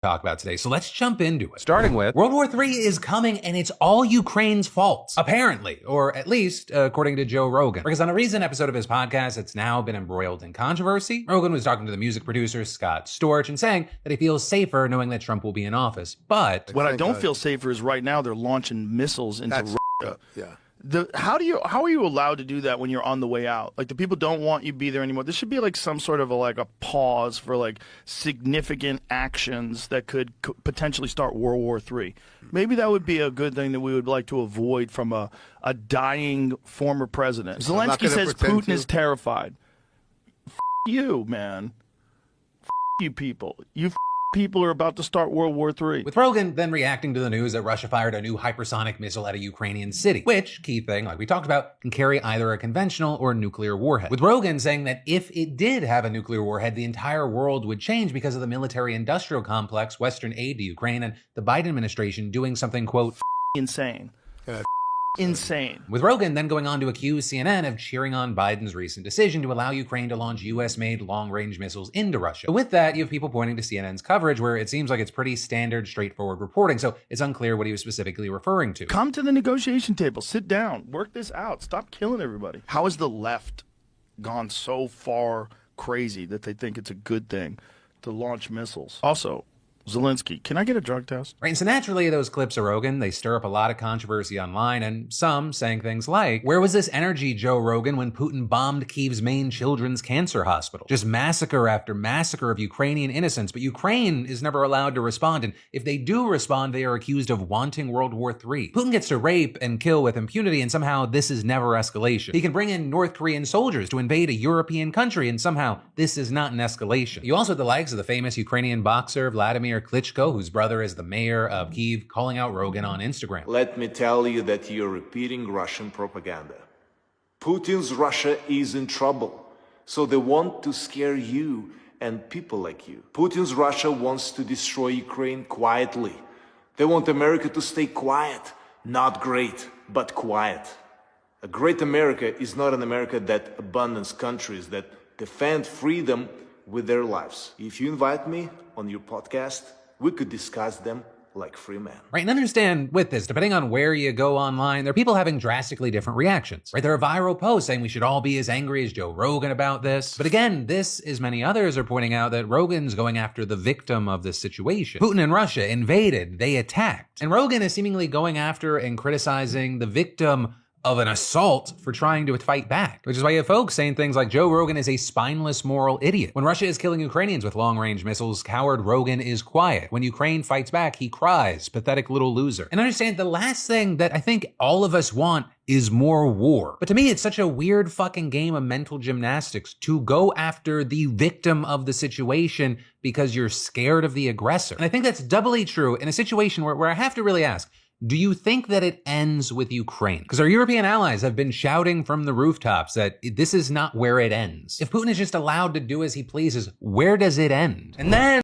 talk about today, so let's jump into it. Starting with, World War III is coming and it's all Ukraine's fault. Apparently, or at least according to Joe Rogan. Because on a recent episode of his podcast, it's now been embroiled in controversy. Rogan was talking to the music producer Scott Storch and saying that he feels safer knowing that Trump will be in office. But what I don't feel safer is right now they're launching missiles into Russia. Yeah. How are you allowed to do that when you're on the way out? Like, the people don't want you to be there anymore. There should be like some sort of a pause for like significant actions that could potentially start World War III. Maybe that would be a good thing that we would like to avoid from a dying former president. Zelensky says Putin is terrified. You, man. You people. You people are about to start World War III. With Rogan then reacting to the news that Russia fired a new hypersonic missile at a Ukrainian city, which, key thing, like we talked about, can carry either a conventional or nuclear warhead. With Rogan saying that if it did have a nuclear warhead, the entire world would change because of the military-industrial complex, Western aid to Ukraine, and the Biden administration doing something, quote, insane. Insane. With Rogan then going on to accuse CNN of cheering on Biden's recent decision to allow Ukraine to launch US-made long-range missiles into Russia. But with that, you have people pointing to CNN's coverage where it seems like it's pretty standard, straightforward reporting, so it's unclear what he was specifically referring to. Come to the negotiation table. Sit down. Work this out. Stop killing everybody. How has the left gone so far crazy that they think it's a good thing to launch missiles? Also, Zelensky, can I get a drug test? Right, and so naturally those clips of Rogan, they stir up a lot of controversy online, and some saying things like, where was this energy, Joe Rogan, when Putin bombed Kyiv's main children's cancer hospital? Just massacre after massacre of Ukrainian innocents, but Ukraine is never allowed to respond, and if they do respond, they are accused of wanting World War III. Putin gets to rape and kill with impunity, and somehow this is never escalation. He can bring in North Korean soldiers to invade a European country, and somehow this is not an escalation. You also have the likes of the famous Ukrainian boxer Vladimir Klitschko, whose brother is the mayor of Kyiv, calling out Rogan on Instagram. Let me tell you that you're repeating Russian propaganda. Putin's Russia is in trouble, so they want to scare you and people like you. Putin's Russia wants to destroy Ukraine quietly. They want America to stay quiet, not great, but quiet. A great America is not an America that abandons countries that defend freedom with their lives. If you invite me on your podcast, we could discuss them like free men. Right, and understand with this, depending on where you go online, there are people having drastically different reactions. Right, there are viral posts saying we should all be as angry as Joe Rogan about this. But again, this, as many others are pointing out, that Rogan's going after the victim of this situation. Putin and Russia invaded, they attacked. And Rogan is seemingly going after and criticizing the victim of an assault for trying to fight back. Which is why you have folks saying things like Joe Rogan is a spineless moral idiot. When Russia is killing Ukrainians with long-range missiles, coward Rogan is quiet. When Ukraine fights back, he cries, pathetic little loser. And understand, the last thing that I think all of us want is more war. But to me, it's such a weird fucking game of mental gymnastics to go after the victim of the situation because you're scared of the aggressor. And I think that's doubly true in a situation where I have to really ask, do you think that it ends with Ukraine? Because our European allies have been shouting from the rooftops that this is not where it ends. If Putin is just allowed to do as he pleases, where does it end? And then